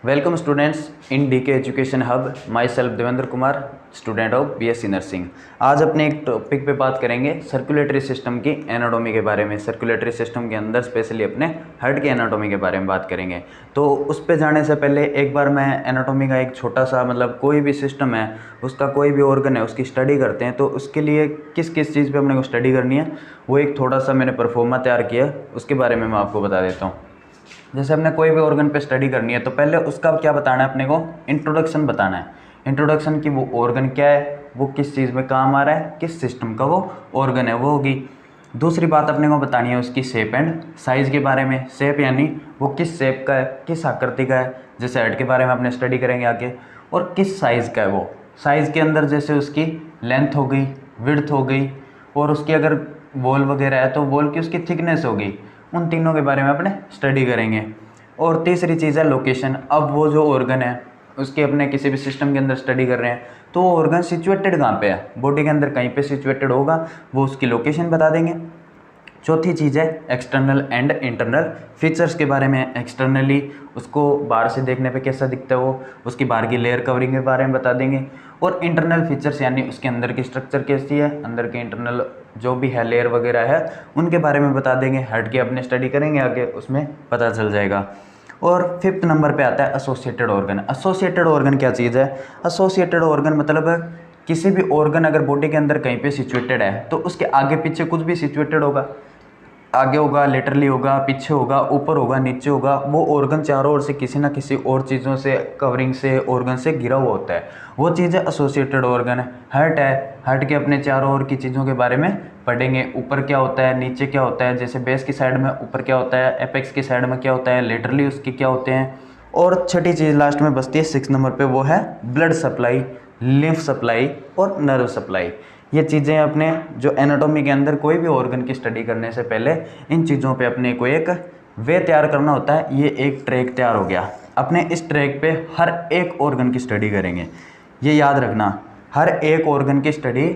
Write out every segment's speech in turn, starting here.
Welcome students in DK education hub. Myself Devendra Kumar, student of BSc nursing. आज अपने एक topic पे बात करेंगे सर्कुलेटरी सिस्टम की एनाटॉमी के बारे में। सर्कुलेटरी सिस्टम के अंदर स्पेशली अपने हार्ट की एनाटॉमी के बारे में बात करेंगे। तो उस पे जाने से पहले एक बार मैं एनाटॉमी का एक छोटा सा कोई भी सिस्टम है, उसका कोई भी ऑर्गन है, उसकी स्टडी करते हैं तो उसके लिए किस किस चीज़ पर अपने को स्टडी करनी है, वो एक थोड़ा सा मैंने परफॉर्मा तैयार किया, उसके बारे में मैं आपको बता देता हूँ। जैसे हमने कोई भी ऑर्गन पे स्टडी करनी है तो पहले उसका क्या बताना है, अपने को इंट्रोडक्शन बताना है। इंट्रोडक्शन की वो ऑर्गन क्या है, वो किस चीज़ में काम आ रहा है, किस सिस्टम का वो ऑर्गन है, वो होगी। दूसरी बात अपने को बतानी है उसकी शेप एंड साइज़ के बारे में। शेप यानी वो किस शेप का है, किस आकृति का है, जैसे हेड के बारे में अपने स्टडी करेंगे आगे। और किस साइज़ का है वो, साइज़ के अंदर जैसे उसकी लेंथ हो गई, विड्थ हो गई, और उसकी अगर वॉल वगैरह है तो वॉल की उसकी थिकनेस हो गई। उन तीनों के बारे में अपने स्टडी करेंगे। और तीसरी चीज़ है लोकेशन। अब वो जो ऑर्गन है उसके अपने किसी भी सिस्टम के अंदर स्टडी कर रहे हैं तो वो ऑर्गन सिचुएटेड कहाँ पे है, बॉडी के अंदर कहीं पे सिचुएटेड होगा, वो उसकी लोकेशन बता देंगे। चौथी चीज़ है एक्सटर्नल एंड इंटरनल फीचर्स के बारे में। एक्सटर्नली उसको बाहर से देखने पे कैसा दिखता है वो, उसकी बाहर की लेयर कवरिंग के बारे में बता देंगे। और इंटरनल फीचर्स यानी उसके अंदर की स्ट्रक्चर कैसी है, अंदर के इंटरनल जो भी है लेयर वगैरह है उनके बारे में बता देंगे। हट के अपने स्टडी करेंगे आगे, उसमें पता चल जाएगा। और फिफ्थ नंबर पे आता है एसोसिएटेड ऑर्गन। एसोसिएटेड ऑर्गन क्या चीज़ है? एसोसिएटेड ऑर्गन मतलब किसी भी ऑर्गन अगर बॉडी के अंदर कहीं पे सिचुएटेड है तो उसके आगे पीछे कुछ भी सिचुएटेड होगा, आगे होगा, लेटरली होगा, पीछे होगा, ऊपर होगा, नीचे होगा, वो ऑर्गन चारों ओर से किसी ना किसी और चीज़ों से, कवरिंग से, ऑर्गन से घिरा हुआ होता है, वो चीज़ है एसोसिएटेड ऑर्गन। हार्ट है, हार्ट के अपने चारों ओर की चीज़ों के बारे में पढ़ेंगे। ऊपर क्या होता है, नीचे क्या होता है, जैसे बेस की साइड में ऊपर क्या होता है, एपेक्स की साइड में क्या होता है, लेटरली उसके क्या होते हैं। और छठी चीज़ लास्ट में बचती है 6 नंबर पे, वो है ब्लड सप्लाई, लिम्फ सप्लाई और नर्व सप्लाई। ये चीज़ें अपने जो एनाटॉमी के अंदर कोई भी ऑर्गन की स्टडी करने से पहले इन चीज़ों पे अपने को एक वे तैयार करना होता है। ये एक ट्रैक तैयार हो गया। अपने इस ट्रैक पे हर एक ऑर्गन की स्टडी करेंगे, ये याद रखना। हर एक ऑर्गन की स्टडी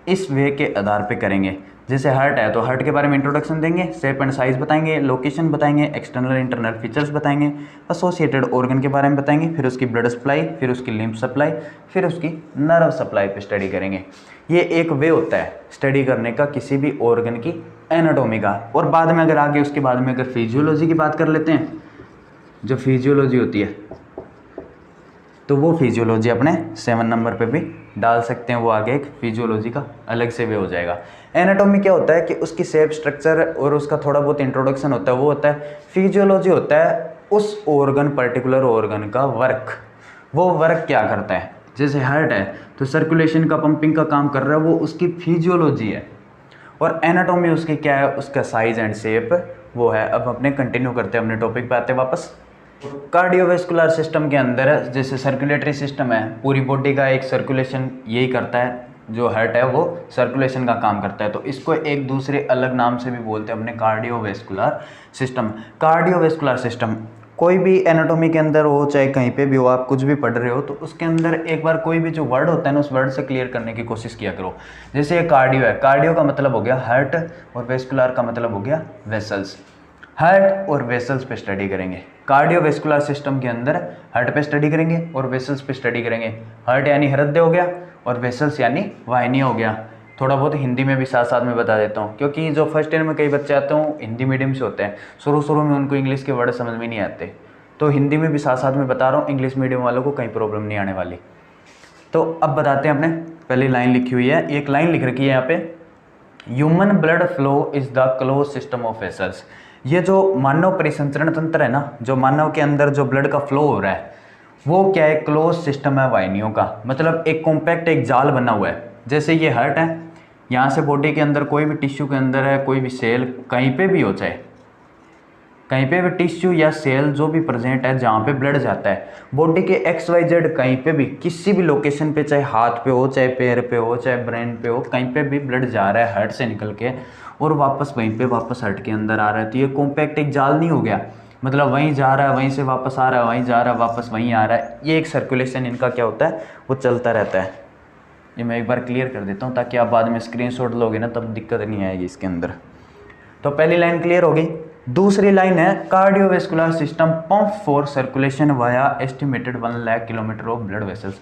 इस वे के आधार पे करेंगे। जैसे हार्ट है तो हार्ट के बारे में इंट्रोडक्शन देंगे, शेप एंड साइज बताएंगे, लोकेशन बताएंगे, एक्सटर्नल इंटरनल फीचर्स बताएंगे, एसोसिएटेड ऑर्गन के बारे में बताएंगे, फिर उसकी ब्लड सप्लाई, फिर उसकी लिम्फ सप्लाई, फिर उसकी नर्व सप्लाई पे स्टडी करेंगे। ये एक वे होता है स्टडी करने का किसी भी ऑर्गन की एनाटॉमी का। और बाद में अगर आगे उसके बाद में अगर फिजियोलॉजी की बात कर लेते हैं, जो फिजियोलॉजी होती है तो वो फिजियोलॉजी अपने 7 नंबर पे भी डाल सकते हैं। वो आगे एक फिजियोलॉजी का अलग से वे हो जाएगा। एनाटॉमी क्या होता है कि उसकी शेप, स्ट्रक्चर और उसका थोड़ा बहुत इंट्रोडक्शन होता है, वो होता है। फिजियोलॉजी होता है उस ऑर्गन, पर्टिकुलर ऑर्गन का वर्क, वो वर्क क्या करता है। जैसे हार्ट है तो सर्कुलेशन का, पंपिंग का काम कर रहा है, वो उसकी फिजियोलॉजी है। और एनाटॉमी उसकी क्या है, उसका साइज एंड शेप वो है। अब अपने कंटिन्यू करते हैं, अपने टॉपिक पे आते हैं वापस। कार्डियोवैस्कुलर सिस्टम के अंदर जैसे सर्कुलेटरी सिस्टम है, पूरी बॉडी का एक सर्कुलेशन यही करता है। जो हार्ट है वो सर्कुलेशन का काम करता है, तो इसको एक दूसरे अलग नाम से भी बोलते हैं अपने कार्डियोवैस्कुलर सिस्टम। कार्डियोवैस्कुलर सिस्टम कोई भी एनाटॉमी के अंदर हो, चाहे कहीं पे भी हो, आप कुछ भी पढ़ रहे हो तो उसके अंदर एक बार कोई भी जो वर्ड होता है ना, उस वर्ड से क्लियर करने की कोशिश किया करो। जैसे ये कार्डियो है, कार्डियो का मतलब हो गया हार्ट और वेस्कुलर का मतलब हो गया वेसल्स। हार्ट और वेसल्स पे स्टडी करेंगे। कार्डियोवैस्कुलर सिस्टम के अंदर हार्ट पे स्टडी करेंगे और वेसल्स पे स्टडी करेंगे। हार्ट यानी हृदय हो गया और वेसल्स यानी वाहिनियाँ हो गया। थोड़ा बहुत हिंदी में भी साथ साथ में बता देता हूँ, क्योंकि जो फर्स्ट ईयर में कई बच्चे आते हैं हिंदी मीडियम से होते हैं, शुरू में उनको इंग्लिश के वर्ड समझ में नहीं आते, तो हिंदी में भी साथ साथ में बता रहा हूँ, इंग्लिश मीडियम वालों को कहीं प्रॉब्लम नहीं आने वाली। तो अब बताते हैं, अपने पहली लाइन लिखी हुई है, एक लाइन लिख रखी है यहाँ पे, human blood flow is the close system of vessels. ये जो मानव परिसंचरण तंत्र है ना, जो मानव के अंदर जो ब्लड का फ्लो हो रहा है, वो क्या है, क्लोज सिस्टम है वाहिनियों का। मतलब एक कॉम्पैक्ट, एक जाल बना हुआ है। जैसे ये हार्ट है, यहाँ से बॉडी के अंदर कोई भी टिश्यू के अंदर है, कोई भी सेल कहीं पे भी हो, चाहे कहीं पे भी टिश्यू या सेल जो भी प्रेजेंट है जहाँ पे ब्लड जाता है, बॉडी के XYZ कहीं पे भी, किसी भी लोकेशन पे, चाहे हाथ पे हो, चाहे पैर पे हो, चाहे ब्रेन पे हो, कहीं पे भी ब्लड जा रहा है हार्ट से निकल के और वापस वहीं पे वापस हार्ट के अंदर आ रहा है। तो ये कॉम्पैक्ट एक जाल नहीं हो गया, मतलब वहीं जा रहा है, वहीं से वापस आ रहा है, वहीं जा रहा है, वापस वहीं आ रहा है। ये एक सर्कुलेशन इनका क्या होता है, वो चलता रहता है। ये मैं एक बार क्लियर कर देता हूँ ताकि आप बाद में स्क्रीनशॉट लोगे ना तब दिक्कत नहीं आएगी इसके अंदर। तो पहली लाइन क्लियर होगी। दूसरी लाइन है cardiovascular system pump for circulation via estimated 1 lakh kilometre of blood vessels.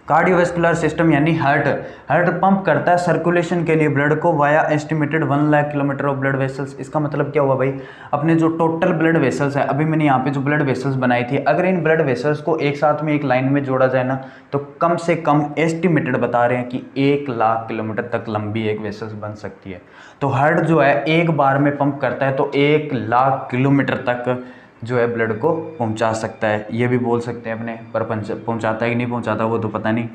Cardiovascular system यानी हार्ट पंप करता है सर्कुलेशन के लिए ब्लड को via estimated 1 lakh kilometre of blood vessels. इसका मतलब क्या हुआ भाई, अपने जो टोटल ब्लड वेसल्स है, अभी मैंने यहाँ पे जो ब्लड वेसल्स बनाई थी, अगर इन ब्लड वेसल्स को एक साथ में एक लाइन में जोड़ा जाए ना, तो कम से कम एस्टिमेटेड बता रहे हैं कि 1 लाख किलोमीटर तक लंबी एक वेसल्स बन सकती है। तो हार्ट जो है एक बार में पंप करता है तो 1 लाख किलोमीटर तक जो है ब्लड को पहुंचा सकता है। ये भी बोल सकते हैं अपने, पर पहुंचाता है कि नहीं पहुंचाता वो तो पता नहीं।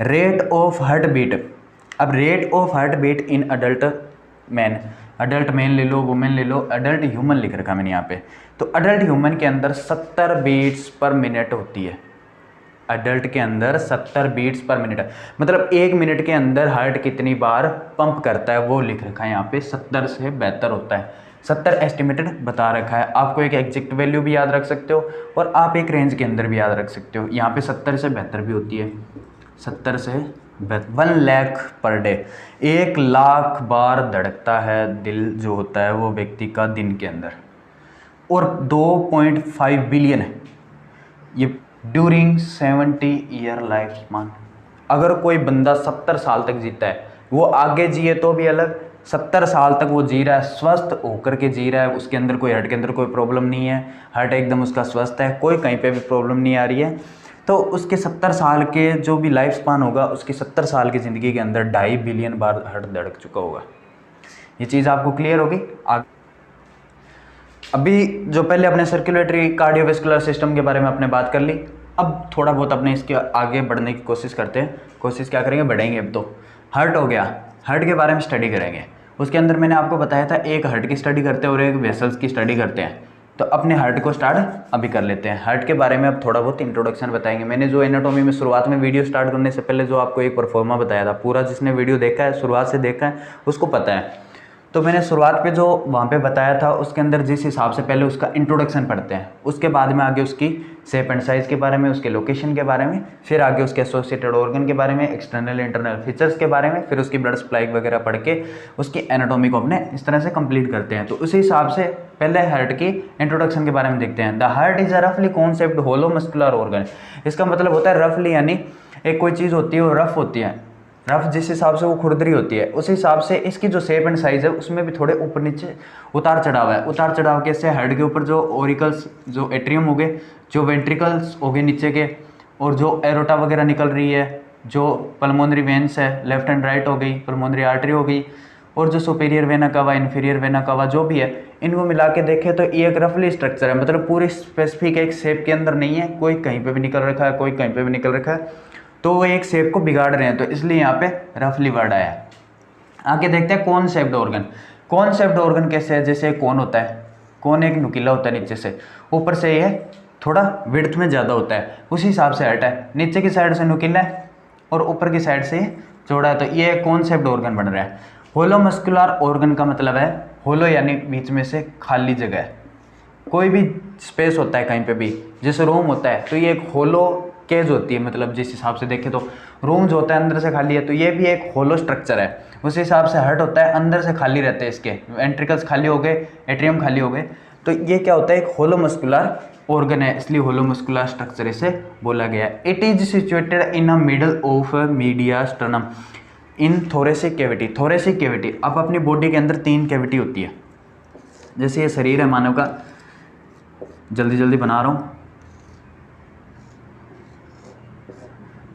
रेट ऑफ हार्ट बीट, अब rate of heart beat in adult man ले लो, वुमेन ले लो, अडल्ट ह्यूमन लिख रखा मैंने यहाँ पे। तो अडल्ट ह्यूमन के अंदर 70 बीट्स पर मिनट होती है। अडल्ट के अंदर 70 बीट्स पर मिनट, मतलब 1 मिनट के अंदर हार्ट कितनी बार पंप करता है वो लिख रखा है यहाँ पे, 70 से बेहतर होता है। 70 एस्टिमेटेड बता रखा है। आपको एक एग्जैक्ट वैल्यू भी याद रख सकते हो और आप एक रेंज के अंदर भी याद रख सकते हो। यहाँ पे 70 से बेहतर भी होती है, 70 से बेहतर। 1 लाख पर डे, 1 लाख बार धड़कता है दिल जो होता है वो व्यक्ति का दिन के अंदर, और 2.5 बिलियन है ये ड्यूरिंग 70 ईयर लाइफ स्पान। अगर कोई बंदा 70 साल तक जीता है, वो आगे जिए तो भी अलग, 70 साल तक वो जी रहा है, स्वस्थ होकर के जी रहा है, उसके अंदर कोई हार्ट के अंदर कोई प्रॉब्लम नहीं है, हार्ट एकदम उसका स्वस्थ है, कोई कहीं पे भी प्रॉब्लम नहीं आ रही है, तो उसके 70 साल के जो भी लाइफ स्पान होगा, उसकी 70 साल की ज़िंदगी के अंदर 2.5 बिलियन बार हार्ट धड़क चुका होगा। ये चीज़ आपको क्लियर होगी। अभी जो पहले अपने सर्कुलेटरी कार्डियोवेस्कुलर सिस्टम के बारे में आपने बात कर ली, अब थोड़ा बहुत अपने इसके आगे बढ़ने की कोशिश करते हैं। कोशिश क्या करेंगे, बढ़ेंगे। अब तो हार्ट हो गया, हार्ट के बारे में स्टडी करेंगे। उसके अंदर मैंने आपको बताया था एक हार्ट की स्टडी करते हैं और एक वेसल्स की स्टडी करते हैं। तो अपने हार्ट को स्टार्ट अभी कर लेते हैं। हार्ट के बारे में अब थोड़ा बहुत इंट्रोडक्शन बताएंगे। मैंने जो एनाटॉमी में शुरुआत में वीडियो स्टार्ट करने से पहले जो आपको एक परफॉर्मा बताया था, पूरा जिसने वीडियो देखा है शुरुआत से देखा है उसको पता है। तो मैंने शुरुआत पे जो वहाँ पे बताया था उसके अंदर जिस हिसाब से पहले उसका इंट्रोडक्शन पढ़ते हैं, उसके बाद में आगे उसकी शेप एंड साइज़ के बारे में, उसके लोकेशन के बारे में, फिर आगे उसके एसोसिएटेड ऑर्गन के बारे में, एक्सटर्नल इंटरनल फीचर्स के बारे में, फिर उसकी ब्लड सप्लाई वगैरह पढ़ के उसकी एनाटॉमी को अपने इस तरह से कंप्लीट करते हैं। तो उसी हिसाब से पहले हार्ट की इंट्रोडक्शन के बारे में देखते हैं। द हार्ट इज अ रफली कॉन्सेप्ट होलो मस्कुलर ऑर्गन। इसका मतलब होता है रफली, यानी एक कोई चीज़ होती है वो रफ होती है, रफ जिस हिसाब से वो खुरदरी होती है उस हिसाब से इसकी जो शेप एंड साइज़ है उसमें भी थोड़े ऊपर नीचे उतार चढ़ाव है। उतार चढ़ाव कैसे, हार्ट के ऊपर जो ओरिकल्स, जो एट्रियम हो गए, जो वेंट्रिकल्स हो गए नीचे के, और जो एरोटा वगैरह निकल रही है, जो पल्मोनरी वेन्स है लेफ्ट एंड राइट हो गई, पल्मोनरी आर्टरी हो गई, और जो superior vena cava, inferior vena cava जो भी है, इनको मिला के देखें तो ये एक रफली स्ट्रक्चर है। मतलब पूरी स्पेसिफिक एक शेप के अंदर नहीं है, कोई कहीं पे भी निकल रखा है, कोई कहीं पे भी निकल रखा है, तो वो एक शेप को बिगाड़ रहे हैं, तो इसलिए यहाँ पे रफली वर्ड आया है। आगे देखते हैं कॉन्सेप्ट ऑर्गन। कॉन्सेप्ट ऑर्गन कैसे है, जैसे कौन होता है, कौन एक नुकीला होता है नीचे से, ऊपर से ये थोड़ा विड्थ में ज़्यादा होता है, उसी हिसाब से हार्ट है, नीचे की साइड से नुकीला है और ऊपर की साइड से चौड़ा है, तो ये कॉन्सेप्ट ऑर्गन बन रहा है। होलो मस्कुलर ऑर्गन का मतलब है, होलो यानी बीच में से खाली जगह है, कोई भी स्पेस होता है कहीं पे भी, जैसे रूम होता है तो ये एक होलो केज होती है, मतलब जिस हिसाब से देखें तो रूम जो होता है अंदर से खाली है, तो ये भी एक होलो स्ट्रक्चर है। उस हिसाब से हार्ट होता है, अंदर से खाली रहते हैं, इसके वेंट्रिकल्स खाली हो गए, एट्रियम खाली हो गए, तो ये क्या होता है, एक होलो मस्कुलर ऑर्गन है, इसलिए होलो मस्कुलर स्ट्रक्चर इसे बोला गया है। It is situated in a middle of media sternum in thoracic cavity. Thoracic cavity, अब अपनी बॉडी के अंदर 3 कैविटी होती है। जैसे ये शरीर है मानव का, जल्दी जल्दी बना रहा हूँ,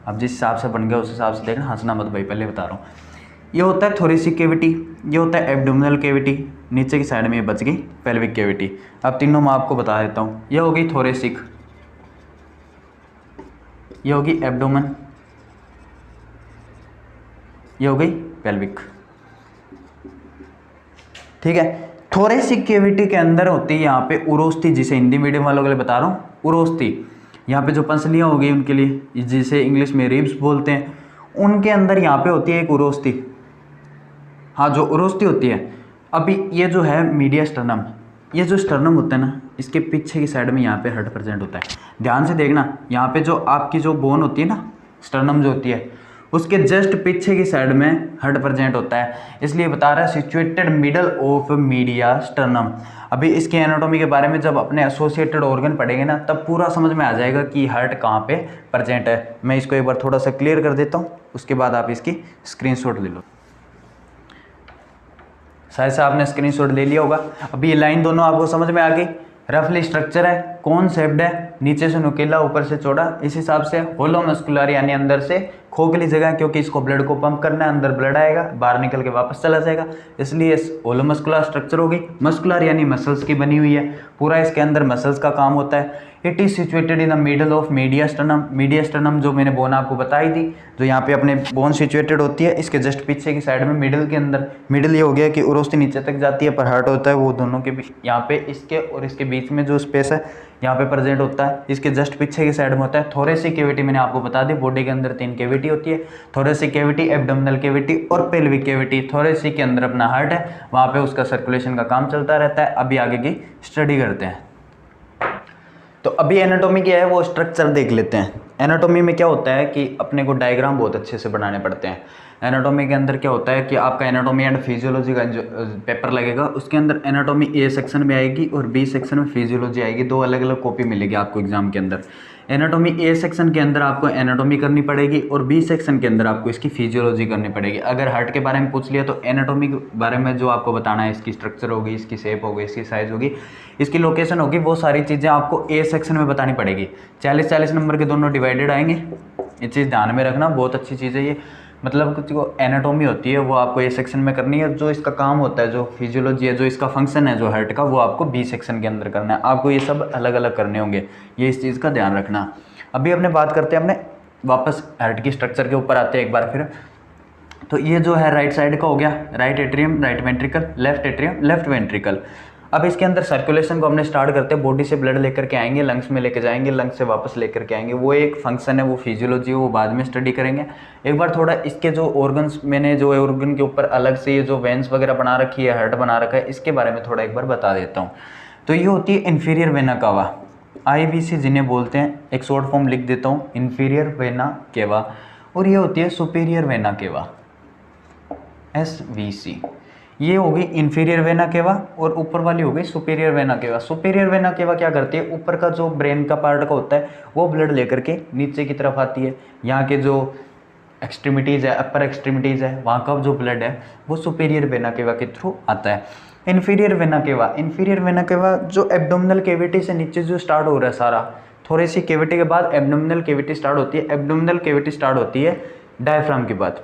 अब जिस हिसाब से बन गया उस हिसाब से देखना, हंसना मत भाई, पहले बता रहा हूँ। ये होता है थोरेसिक कैविटी, ये होता है एब्डोमिनल कैविटी, नीचे की साइड में ये बच गई पेल्विक कैविटी। अब तीनों मैं आपको बता देता हूँ। ये होगी थोरेसिक, ये होगी एब्डोमेन, ये हो गई पेल्विक, ठीक है। थोरेसिक कैविटी के अंदर होती है यहाँ पे उरोस्थी, जिसे हिंदी मीडियम वालों के लिए बता रहा हूँ, उरोस्थी। यहाँ पे जो पंसलियाँ हो गई उनके लिए, जिसे इंग्लिश में रिब्स बोलते हैं, उनके अंदर यहाँ पे होती है एक उरोस्थी, हाँ जो उरोस्थी होती है। अभी ये जो है मीडिया स्टर्नम, ये जो स्टर्नम होता है ना, इसके पीछे की साइड में यहाँ पे हार्ट प्रेजेंट होता है। ध्यान से देखना, यहाँ पे जो आपकी जो बोन होती है ना, स्टर्नम जो होती है, उसके जस्ट पीछे की साइड में हार्ट प्रेजेंट होता है, इसलिए बता रहा है situated middle of media sternum. अभी इसके एनाटॉमी के बारे में जब अपने एसोसिएटेड ऑर्गन पढ़ेंगे ना, तब पूरा समझ में आ जाएगा कि हार्ट कहाँ पे प्रेजेंट है। मैं इसको एक बार थोड़ा सा क्लियर कर देता हूँ, उसके बाद आप इसकी स्क्रीनशॉट ले लो। शायद से आपने स्क्रीनशॉट ले लिया होगा। अभी ये लाइन दोनों आपको समझ में आ गई। रफली स्ट्रक्चर है, कौन शेप्ड है, नीचे से नुकीला ऊपर से चौड़ा, इस हिसाब से। होलो मस्कुलर यानी अंदर से खोखली जगह, क्योंकि इसको ब्लड को पंप करना है, अंदर ब्लड आएगा, बाहर निकल के वापस चला जाएगा, इसलिए होलो मस्कुलर स्ट्रक्चर होगी। मस्कुलर यानी मसल्स की बनी हुई है, पूरा इसके अंदर मसल्स का काम होता है। It is situated in the middle of media sternum. Media sternum जो मैंने बोन आपको बताई थी, जो यहाँ पे अपने बोन सिचुएटेड होती है, इसके जस्ट पीछे की साइड में मिडल के अंदर। मिडल ये हो गया कि उरोस्ती नीचे तक जाती है, पर हार्ट होता है वो दोनों के बीच, यहाँ पे इसके और इसके बीच में जो स्पेस है यहाँ पे प्रेजेंट होता है। इसके जस्ट पीछे की साइड में होता है थोरेसिक कैविटी। मैंने आपको बता दी बॉडी के अंदर 3 कैविटी होती है, थोरेसिक कैविटी, एब्डोमिनल कैविटी और पेल्विक कैविटी। थोरेसिक के अंदर अपना हार्ट है, वहाँ पे उसका सर्कुलेशन का काम चलता रहता है। अभी आगे की स्टडी करते हैं। तो अभी एनाटॉमी क्या है वो स्ट्रक्चर देख लेते हैं। एनाटॉमी में क्या होता है कि अपने को डायग्राम बहुत अच्छे से बनाने पड़ते हैं। एनाटॉमी के अंदर क्या होता है कि आपका एनाटॉमी एंड फिजियोलॉजी का जो पेपर लगेगा, उसके अंदर एनाटॉमी ए सेक्शन में आएगी और बी सेक्शन में फिजियोलॉजी आएगी। 2 अलग अलग कॉपी मिलेगी आपको एग्जाम के अंदर। एनाटॉमी ए सेक्शन के अंदर आपको एनाटॉमी करनी पड़ेगी और बी सेक्शन के अंदर आपको इसकी फिजियोलॉजी करनी पड़ेगी। अगर हार्ट के बारे में पूछ लिया तो एनाटॉमी के बारे में जो आपको बताना है, इसकी स्ट्रक्चर होगी, इसकी शेप होगी, इसकी साइज होगी, इसकी लोकेशन होगी, वो सारी चीज़ें आपको ए सेक्शन में बतानी पड़ेगी। 40-40 नंबर के दोनों डिवाइडेड आएंगे, ये चीज़ ध्यान में रखना, बहुत अच्छी चीज़ है ये। मतलब कुछ जो एनाटॉमी होती है वो आपको ए सेक्शन में करनी है, जो इसका काम होता है, जो फिजियोलॉजी है, जो इसका फंक्शन है जो हार्ट का, वो आपको बी सेक्शन के अंदर करना है। आपको ये सब अलग अलग करने होंगे, ये इस चीज़ का ध्यान रखना। अभी अपने बात करते हैं, अपने वापस हार्ट की स्ट्रक्चर के ऊपर आते हैं एक बार फिर। तो ये जो है राइट साइड का हो गया, right atrium, right ventricle, left atrium, left ventricle. अब इसके अंदर सर्कुलेशन को हमने स्टार्ट करते हैं, बॉडी से ब्लड लेकर के आएंगे, लंग्स में लेके जाएंगे, लंग्स से वापस लेकर के आएंगे। वो एक फंक्शन है, वो फिजियोलॉजी है, वो बाद में स्टडी करेंगे। एक बार थोड़ा इसके जो ऑर्गन्स, मैंने जो ऑर्गन के ऊपर अलग से ये जो वेन्स वगैरह बना रखी है, हार्ट बना रखा है, इसके बारे में थोड़ा एक बार बता देता हूँ। तो ये होती है इन्फीरियर वेना कावा, IVC जिन्हें बोलते हैं। एक शॉर्ट फॉर्म लिख देता हूँ, इन्फीरियर वेना केवा। और ये होती है सुपीरियर वेना केवा, SVC। ये होगी इन्फीरियर वेना केवा और ऊपर वाली हो गई superior vena cava. Superior vena cava क्या करती है, ऊपर का जो ब्रेन का पार्ट का होता है वो ब्लड लेकर के नीचे की तरफ आती है। यहाँ के जो एक्सट्रीमिटीज़ है, अपर एक्सट्रीमिटीज़ है, वहाँ का जो ब्लड है वो सुपीरियर वेना केवा के थ्रू आता है। Inferior vena cava, inferior vena cava जो एब्डोमिनल कैविटी से नीचे जो स्टार्ट हो रहा है सारा, थोरेसिक कैविटी के बाद एब्डोमिनल कैविटी स्टार्ट होती है। एब्डोमिनल कैविटी स्टार्ट होती है डायफ्राम के बाद।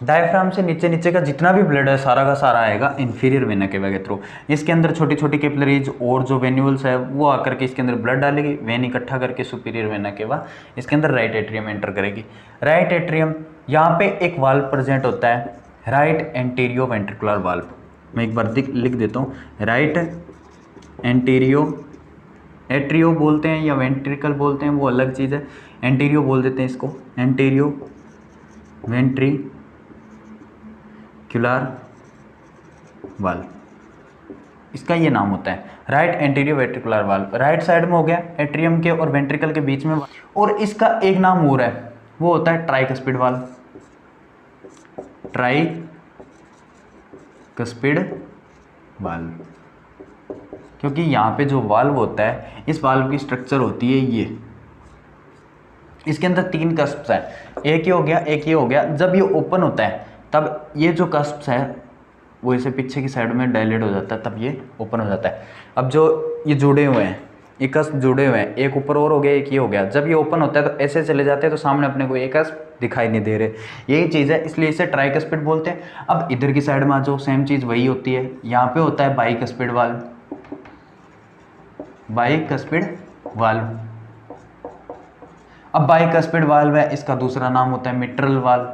डायफ्राम से नीचे नीचे का जितना भी ब्लड है सारा का सारा आएगा इन्फीरियर वेना केवा के थ्रू। इसके अंदर छोटी छोटी कैपिलरीज और जो वेन्यूल्स है वो आकर के इसके अंदर ब्लड डालेगी, वेन इकट्ठा करके सुपीरियर वेना केवा इसके अंदर राइट एट्रियम एंटर करेगी। राइट एट्रियम, यहाँ पे एक वाल्व प्रेजेंट होता है, राइट एंटीरियो वेंट्रिकुलर वाल्व। मैं एक बार लिख देता हूँ, राइट एंटीरियो, एट्रियो बोलते हैं या वेंट्रिकल बोलते हैं, वो अलग चीज़ है। एंटीरियो बोल देते हैं इसको, एंटीरियो वेंट्रिकुलर वाल्व, इसका ये नाम होता है, right anterior ventricular valve. Right side में हो गया एट्रियम के और वेंट्रिकल के बीच में। और इसका एक नाम और है, वो होता है ट्राइकस्पिड वाल्व, ट्राइकस्पिड वाल्व। क्योंकि यहाँ पे जो वाल्व होता है, इस वाल्व की स्ट्रक्चर होती है ये, इसके अंदर 3 कस्प्स हैं, एक ये हो गया, एक ये हो गया। जब ये ओपन होता है तब ये जो कस्प्स है वो इसे पीछे की साइड में डायलेट हो जाता है, तब ये ओपन हो जाता है। अब जो ये जुड़े हुए हैं, एक कस्प जुड़े हुए हैं, एक ऊपर और हो गया, एक ये हो गया। जब ये ओपन होता है तो ऐसे चले जाते हैं, तो सामने अपने को एक कस्प दिखाई नहीं दे रहे, यही चीज़ है, इसलिए इसे ट्राइकस्पिड बोलते हैं। अब इधर की साइड में जो सेम चीज़ वही होती है, यहाँ पे होता है बाइकस्पिड वाल्व, बाइकस्पिड वाल्व। अब बाइकस्पिड वाल्व है, इसका दूसरा नाम होता है मिट्रल वाल्व।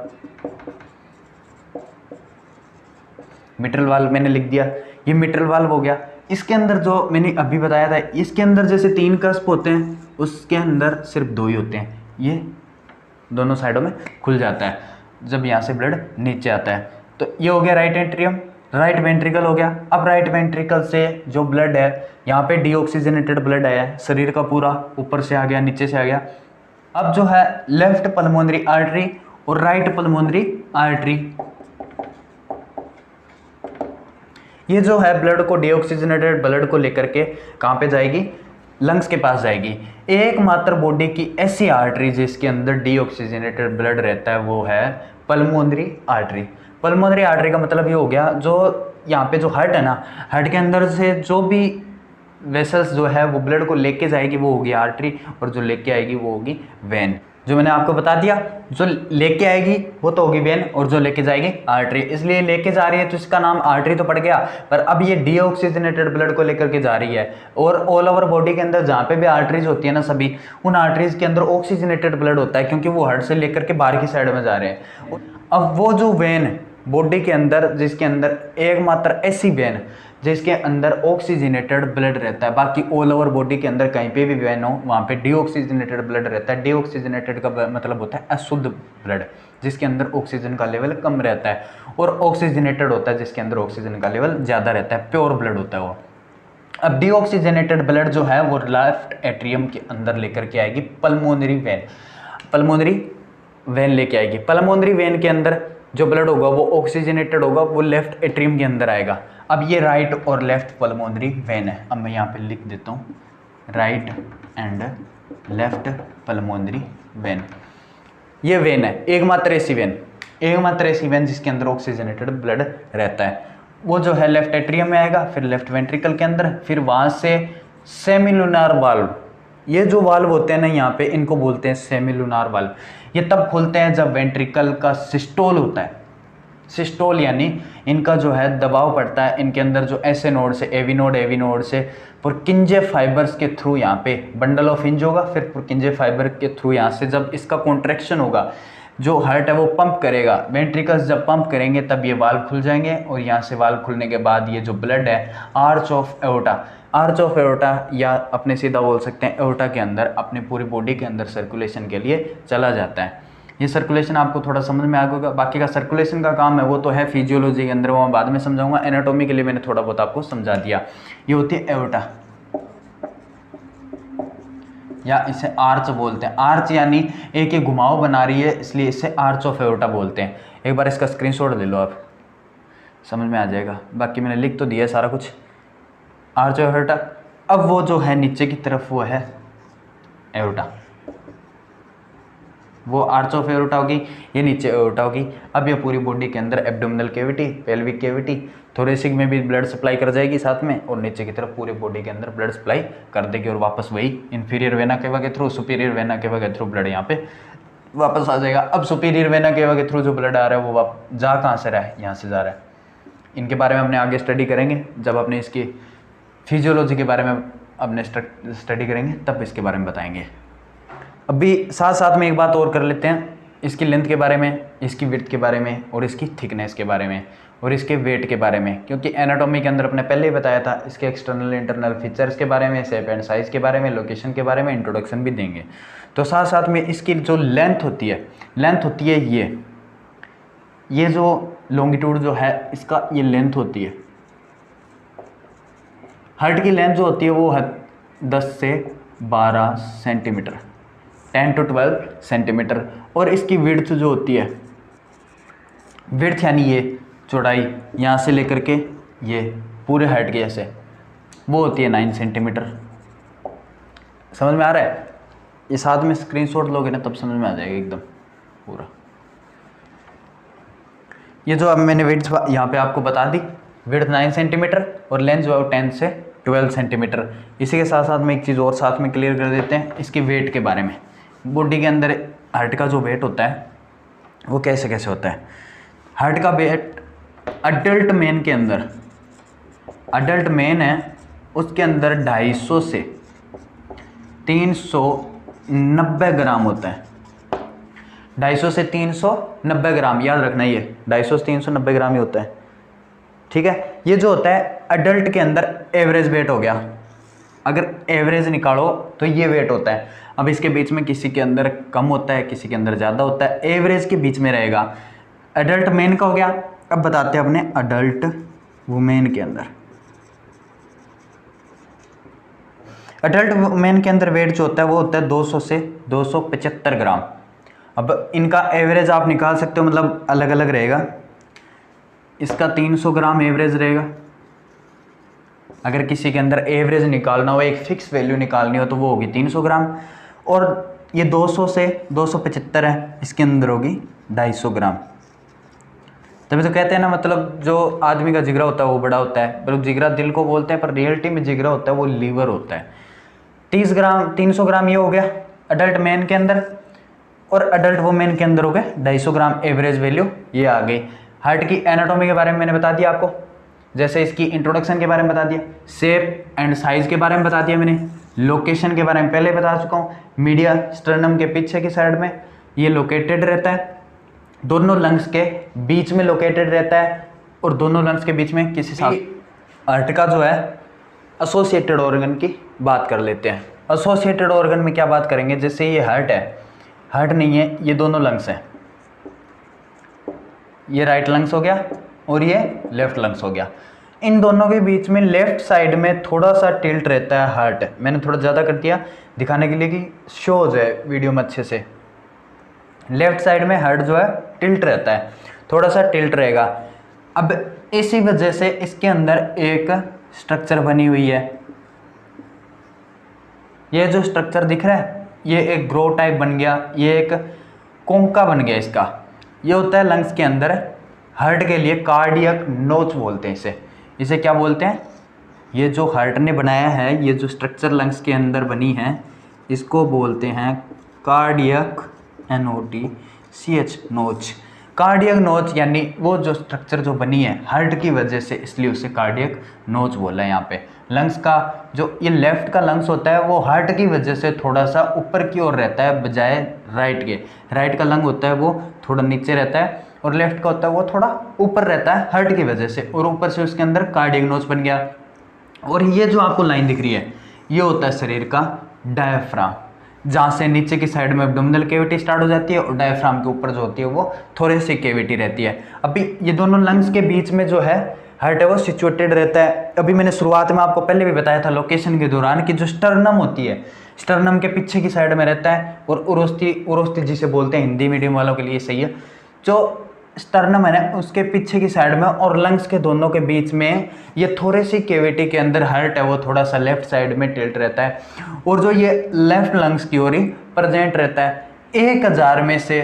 मिट्रल वाल्व मैंने लिख दिया, ये मिट्रल वाल्व हो गया। इसके अंदर जो मैंने अभी बताया था, इसके अंदर जैसे 3 कस्प होते हैं, उसके अंदर सिर्फ 2 ही होते हैं, ये दोनों साइडों में खुल जाता है जब यहाँ से ब्लड नीचे आता है। तो ये हो गया राइट एट्रियम, राइट वेंट्रिकल हो गया। अब राइट वेंट्रिकल से जो ब्लड है, यहाँ पे डीऑक्सीजनेटेड ब्लड आया है, शरीर का पूरा ऊपर से आ गया, नीचे से आ गया। अब जो है लेफ्ट पल्मोनरी आर्टरी और राइट पल्मोनरी आर्टरी। ये जो है ब्लड को, डीऑक्सीजनेटेड ब्लड को लेकर के कहाँ पे जाएगी, लंग्स के पास जाएगी। एकमात्र बॉडी की ऐसी आर्टरी जिसके अंदर डीऑक्सीजनेटेड ब्लड रहता है वो है पल्मोनरी आर्टरी। पल्मोनरी आर्टरी का मतलब ये हो गया, जो यहाँ पे जो हार्ट है ना, हार्ट के अंदर से जो भी वेसल्स जो है वो ब्लड को लेके जाएगी वो होगी आर्टरी, और जो लेके आएगी वो होगी वेन। जो मैंने आपको बता दिया, जो लेके आएगी वो तो होगी वेन, और जो लेके जाएगी आर्टरी। इसलिए लेके जा रही है तो इसका नाम आर्टरी तो पड़ गया, पर अब ये डीऑक्सीजनेटेड ब्लड को लेकर के जा रही है। और ऑल ओवर बॉडी के अंदर जहाँ पे भी आर्टरीज होती है ना, सभी उन आर्टरीज के अंदर ऑक्सीजनेटेड ब्लड होता है, क्योंकि वो हार्ट से लेकर के बाहर की साइड में जा रहे हैं। अब वो जो वेन बॉडी के अंदर, जिसके अंदर एकमात्र ऐसी वेन जिसके अंदर ऑक्सीजनेटेड ब्लड रहता है, बाकी ऑल ओवर बॉडी के अंदर कहीं पे भी वेन हो वहाँ पे डीऑक्सीजनेटेड ब्लड रहता है। डीऑक्सीजनेटेड का मतलब होता है अशुद्ध ब्लड, जिसके अंदर ऑक्सीजन का लेवल कम रहता है, और ऑक्सीजनेटेड होता है जिसके अंदर ऑक्सीजन का लेवल ज़्यादा रहता है, प्योर ब्लड होता है वो। अब डीऑक्सीजनेटेड ब्लड जो है वो लेफ्ट एट्रियम के अंदर लेकर के आएगी पल्मोनरी वेन। पल्मोनरी वेन लेके आएगी। पल्मोनरी वेन के अंदर जो ब्लड होगा वो ऑक्सीजनेटेड होगा, वो लेफ्ट एट्रियम के अंदर आएगा। अब ये राइट और लेफ्ट पल्मोनरी वेन है। अब मैं यहाँ पे लिख देता हूँ right and left pulmonary vein. ये वेन है, एकमात्र ऐसी वेन, एकमात्र ऐसी वेन जिसके अंदर ऑक्सीजनेटेड ब्लड रहता है। वो जो है लेफ्ट एट्रियम में आएगा, फिर लेफ्ट वेंट्रिकल के अंदर, फिर वहाँ से सेमिलुनार वाल्व। ये जो वाल्व होते हैं ना यहाँ पे, इनको बोलते हैं सेमिलुनार वाल्व। ये तब खुलते हैं जब वेंट्रिकल का सिस्टोल होता है। सिस्टोल यानी इनका जो है दबाव पड़ता है, इनके अंदर जो ऐसे नोड से एवी नोड से पुरकिंजे फाइबर्स के थ्रू यहाँ पे बंडल ऑफ हिंज होगा, फिर पुरकिंजे फाइबर के थ्रू यहाँ से जब इसका कॉन्ट्रैक्शन होगा, जो हार्ट है वो पंप करेगा, वेंट्रिकल्स जब पंप करेंगे तब ये वाल्व खुल जाएंगे, और यहाँ से वाल्व खुलने के बाद ये जो ब्लड है आर्च ऑफ एओर्टा या अपने सीधा बोल सकते हैं एओर्टा के अंदर अपने पूरी बॉडी के अंदर सर्कुलेशन के लिए चला जाता है। ये सर्कुलेशन आपको थोड़ा समझ में आ गया। बाकी का सर्कुलेशन का काम है वो तो है फिजियोलॉजी के अंदर, वो मैं बाद में समझाऊंगा। एनाटॉमी के लिए मैंने थोड़ा बहुत आपको समझा दिया। ये होती है एओर्टा, या इसे आर्च बोलते हैं। आर्च यानी एक घुमाव बना रही है, इसलिए इसे आर्च ऑफ एओर्टा बोलते हैं। एक बार इसका स्क्रीनशॉट ले लो, आप समझ में आ जाएगा। बाकी मैंने लिख तो दिया सारा कुछ, आर्च ऑफ एओर्टा। अब वो जो है नीचे की तरफ वो है एओर्टा, वो आर्च ऑफ एओर्टा होगी, ये नीचे एओर्टा होगी। अब ये पूरी बॉडी के अंदर abdominal cavity, pelvic cavity, thoracic में भी ब्लड सप्लाई कर जाएगी साथ में, और नीचे की तरफ पूरी बॉडी के अंदर ब्लड सप्लाई कर देगी, और वापस वही इन्फीरियर वेना केवा के थ्रू, सुपीरियर वेना केवा के थ्रू ब्लड यहाँ पे वापस आ जाएगा। अब सुपीरियर वेना केवा के थ्रू जो ब्लड आ रहा है वो जा कहाँ से रहा है, यहाँ से जा रहा है। इनके बारे में हमने आगे स्टडी करेंगे, जब अपने इसकी फिजियोलॉजी के बारे में अपने स्टडी करेंगे तब इसके बारे में बताएंगे। अभी साथ साथ में एक बात और कर लेते हैं, इसकी लेंथ के बारे में, इसकी विड्थ के बारे में, और इसकी थिकनेस के बारे में, और इसके वेट के बारे में। क्योंकि एनाटॉमी के अंदर अपने पहले ही बताया था, इसके एक्सटर्नल इंटरनल फीचर्स के बारे में, शेप एंड साइज़ के बारे में, लोकेशन के बारे में इंट्रोडक्शन भी देंगे। तो साथ साथ में इसकी जो लेंथ होती है ये जो लॉन्गिट्यूड जो है इसका, ये लेंथ होती है। हार्ट की लेंथ जो होती है वो है 10 से 12 सेंटीमीटर, 10 to 12 सेंटीमीटर। और इसकी विड्थ जो होती है, विड्थ यानी ये चौड़ाई यहाँ से लेकर के ये पूरे हार्ट के जैसे, वो होती है 9 सेंटीमीटर। समझ में आ रहा है? ये साथ में स्क्रीनशॉट लोगे ना तब समझ में आ जाएगा एकदम पूरा। ये जो अब मैंने विड्थ यहाँ पे आपको बता दी, विड्थ 9 सेंटीमीटर और लेंथ जो है 10 से 12 सेंटीमीटर। इसी के साथ साथ में एक चीज़ और साथ में क्लियर कर देते हैं, इसके वेट के बारे में। बॉडी के अंदर हार्ट का जो वेट होता है वो कैसे कैसे होता है। हार्ट का वेट अडल्ट मेन के अंदर, अडल्ट मेन है उसके अंदर 250 से 390 ग्राम होता है। 250 से 390 ग्राम, याद रखना ये 250 से 390 ग्राम ही होता है, ठीक है। ये जो होता है अडल्ट के अंदर एवरेज वेट हो गया। अगर एवरेज निकालो तो ये वेट होता है। अब इसके बीच में किसी के अंदर कम होता है, किसी के अंदर ज़्यादा होता है, एवरेज के बीच में रहेगा। अडल्ट मेन का हो गया। अब बताते हैं अपने अडल्ट वुमेन के अंदर। अडल्ट वुमेन के अंदर वेट जो होता है वो होता है 200 से 275 ग्राम। अब इनका एवरेज आप निकाल सकते हो, मतलब अलग अलग रहेगा। इसका 300 ग्राम एवरेज रहेगा। अगर किसी के अंदर एवरेज निकालना हो, एक फिक्स वैल्यू निकालनी हो, तो वो होगी 300 ग्राम। और ये 200 से 275 है, इसके अंदर होगी 250 ग्राम। तभी तो कहते हैं ना, मतलब जो आदमी का जिगरा होता है वो बड़ा होता है, पर जिगरा दिल को बोलते हैं, पर रियलिटी में जिगरा होता है वो लीवर होता है। 300 ग्राम ये हो गया अडल्ट मैन के अंदर, और अडल्ट वुमेन के अंदर हो गया 250 ग्राम एवरेज वैल्यू, ये आ गई। हार्ट की एनाटॉमी के बारे में मैंने बता दिया आपको, जैसे इसकी इंट्रोडक्शन के बारे में बता दिया, शेप एंड साइज के बारे में बता दिया मैंने, लोकेशन के बारे में पहले बता चुका हूँ। मीडिया स्टर्नम के पीछे की साइड में ये लोकेटेड रहता है, दोनों लंग्स के बीच में लोकेटेड रहता है, और दोनों लंग्स के बीच में किसी साथ। हार्ट का जो है एसोसिएटेड ऑर्गन की बात कर लेते हैं। एसोसिएटेड ऑर्गन में क्या बात करेंगे, जैसे ये हार्ट है, हार्ट नहीं है, ये दोनों लंग्स हैं, ये राइट लंग्स हो गया और ये लेफ्ट लंग्स हो गया। इन दोनों के बीच में लेफ्ट साइड में थोड़ा सा टिल्ट रहता है हार्ट। मैंने थोड़ा ज़्यादा कर दिया दिखाने के लिए कि शो हो जाए वीडियो में अच्छे से। लेफ्ट साइड में हार्ट जो है टिल्ट रहता है, थोड़ा सा टिल्ट रहेगा। अब इसी वजह से इसके अंदर एक स्ट्रक्चर बनी हुई है, ये जो स्ट्रक्चर दिख रहा है ये एक ग्रो टाइप बन गया, ये एक कोंका बन गया इसका। ये होता है लंग्स के अंदर, हार्ट के लिए कार्डियक नोच बोलते हैं इसे। इसे क्या बोलते हैं, ये जो हार्ट ने बनाया है, ये जो स्ट्रक्चर लंग्स के अंदर बनी है, इसको बोलते हैं कार्डियक NOTCH नोच। कार्डियक नोच यानी वो जो स्ट्रक्चर जो बनी है हार्ट की वजह से, इसलिए उसे कार्डियक नोच बोला है। यहाँ पे लंग्स का जो ये लेफ्ट का लंग्स होता है वो हार्ट की वजह से थोड़ा सा ऊपर की ओर रहता है बजाय राइट के। राइट का लंग होता है वो थोड़ा नीचे रहता है, और लेफ्ट का होता है वो थोड़ा ऊपर रहता है हार्ट की वजह से, और ऊपर से उसके अंदर कार्डियक नोच बन गया। और ये जो आपको लाइन दिख रही है ये होता है शरीर का डायफ्राम, जहाँ से नीचे की साइड में एब्डोमिनल कैविटी स्टार्ट हो जाती है, और डायफ्राम के ऊपर जो होती है वो थोरेसिक कैविटी रहती है। अभी ये दोनों लंग्स के बीच में जो है हार्ट है वो सिचुएटेड रहता है। अभी मैंने शुरुआत में आपको पहले भी बताया था लोकेशन के दौरान कि जो स्टर्नम होती है, स्टर्नम के पीछे की साइड में रहता है, और उरोस्ती जिसे बोलते हैं हिंदी मीडियम वालों के लिए सही है। जो स्टर्नम है ना उसके पीछे की साइड में और लंग्स के दोनों के बीच में ये थोरेसिक कैविटी के अंदर हार्ट है वो थोड़ा सा लेफ्ट साइड में टिल्ट रहता है, और जो ये लेफ्ट लंग्स की ओर ही प्रेजेंट रहता है। 1000 में से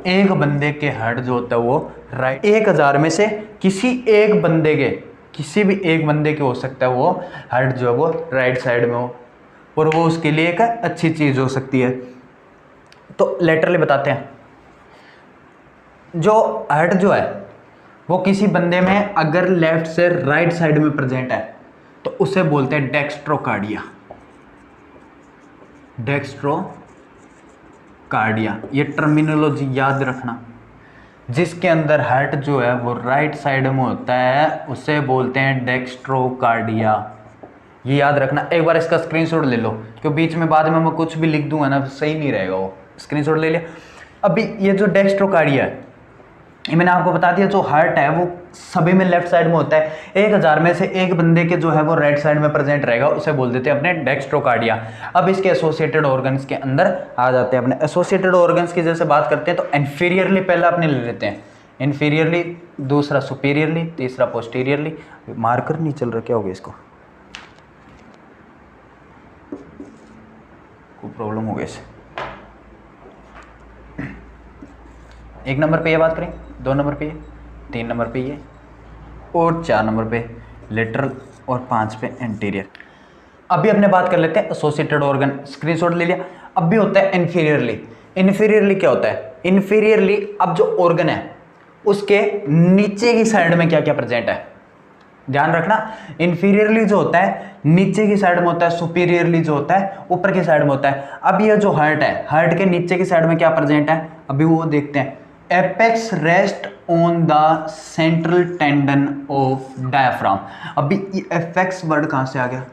एक बंदे के हार्ट जो होता है वो राइट, 1000 में से किसी एक बंदे के, किसी भी एक बंदे के हो सकता है वो हार्ट जो है वो राइट साइड में हो, और वो उसके लिए एक अच्छी चीज़ हो सकती है। तो लेटरली बताते हैं, जो हार्ट जो है वो किसी बंदे में अगर लेफ्ट से राइट साइड में प्रेजेंट है तो उसे बोलते हैं डेक्स्ट्रोकार्डिया। डेक्स्ट्रोकार्डिया ये टर्मिनोलॉजी याद रखना। जिसके अंदर हार्ट जो है वो राइट साइड में होता है उसे बोलते हैं डेक्स्ट्रोकार्डिया, ये याद रखना। एक बार इसका स्क्रीनशॉट ले लो, क्योंकि बीच में बाद में मैं कुछ भी लिख दूंगा ना सही नहीं रहेगा वो। स्क्रीनशॉट ले लिया। अभी ये जो डेक्स्ट्रोकार्डिया है ये मैंने आपको बता दिया, जो हार्ट है वो सभी में लेफ्ट साइड में होता है। 1000 में से एक बंदे के जो है वो राइट साइड में प्रेजेंट रहेगा, उसे बोल देते हैं अपने डेक्स्ट्रोकार्डिया। अब इसके एसोसिएटेड ऑर्गन्स के अंदर आ जाते हैं। अपने एसोसिएटेड ऑर्गन्स की जैसे बात करते हैं तो इन्फीरियरली पहले अपने ले लेते हैं, इन्फीरियरली, दूसरा सुपीरियरली, तीसरा पोस्टीरियरली। मार्कर नहीं चल रहा, क्या हो गया इसको, कोई प्रॉब्लम हो गई इसे। 1 नंबर पे ये बात करें, 2 नंबर पे ये, 3 नंबर पे ये, और 4 नंबर पे लेटरल, और 5 पे एंटीरियर। अभी अपने बात कर लेते हैं एसोसिएटेड ऑर्गन। स्क्रीनशॉट ले लिया। अब भी होता है इन्फीरियरली। इन्फीरियरली क्या होता है, इन्फीरियरली अब जो ऑर्गन है उसके नीचे की साइड में क्या क्या प्रेजेंट है, ध्यान रखना। इन्फीरियरली जो होता है नीचे की साइड में होता है, सुपीरियरली जो होता है ऊपर की साइड में होता है। अब ये जो हार्ट है, हार्ट के नीचे की साइड में क्या प्रेजेंट है, अभी वो देखते हैं। Apex rest on the central tendon of diaphragm. अभी एपेक्स वर्ड कहां से आ गया,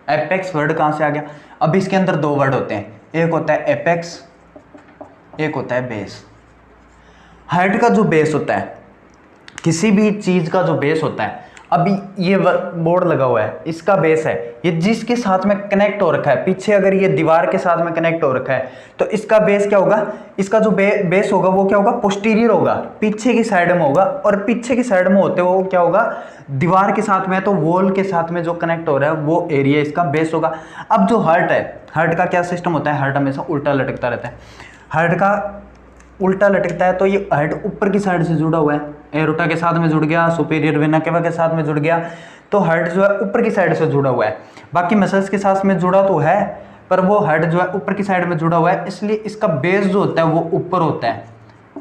एपेक्स वर्ड कहां से आ गया। अब इसके अंदर 2 वर्ड होते हैं, एक होता है एपेक्स, एक होता है बेस। हार्ट का जो बेस होता है, किसी भी चीज का जो बेस होता है अभी ये बोर्ड लगा हुआ है, इसका बेस है, ये जिसके साथ में कनेक्ट हो रखा है, पीछे अगर ये दीवार के साथ में कनेक्ट हो रखा है तो इसका बेस क्या होगा, इसका जो बेस होगा वो क्या होगा, पोस्टीरियर होगा, पीछे की साइड में होगा। और पीछे की साइड में होते हुए क्या होगा, दीवार के साथ में, तो वॉल के साथ में जो कनेक्ट हो रहा है वो एरिया इसका बेस होगा। अब जो हार्ट है, हार्ट का क्या सिस्टम होता है, हार्ट हमेशा उल्टा लटकता रहता है, हार्ट का उल्टा लटकता है, तो ये हेड ऊपर की साइड से जुड़ा हुआ है, एरोटा के साथ में जुड़ गया, सुपीरियर वेना केवा के साथ में जुड़ गया, तो हेड जो है ऊपर की साइड से जुड़ा हुआ है। बाकी मसल्स के साथ में जुड़ा तो है, पर वो हेड जो है ऊपर की साइड में जुड़ा हुआ है, इसलिए इसका बेस जो होता है वो ऊपर होता है।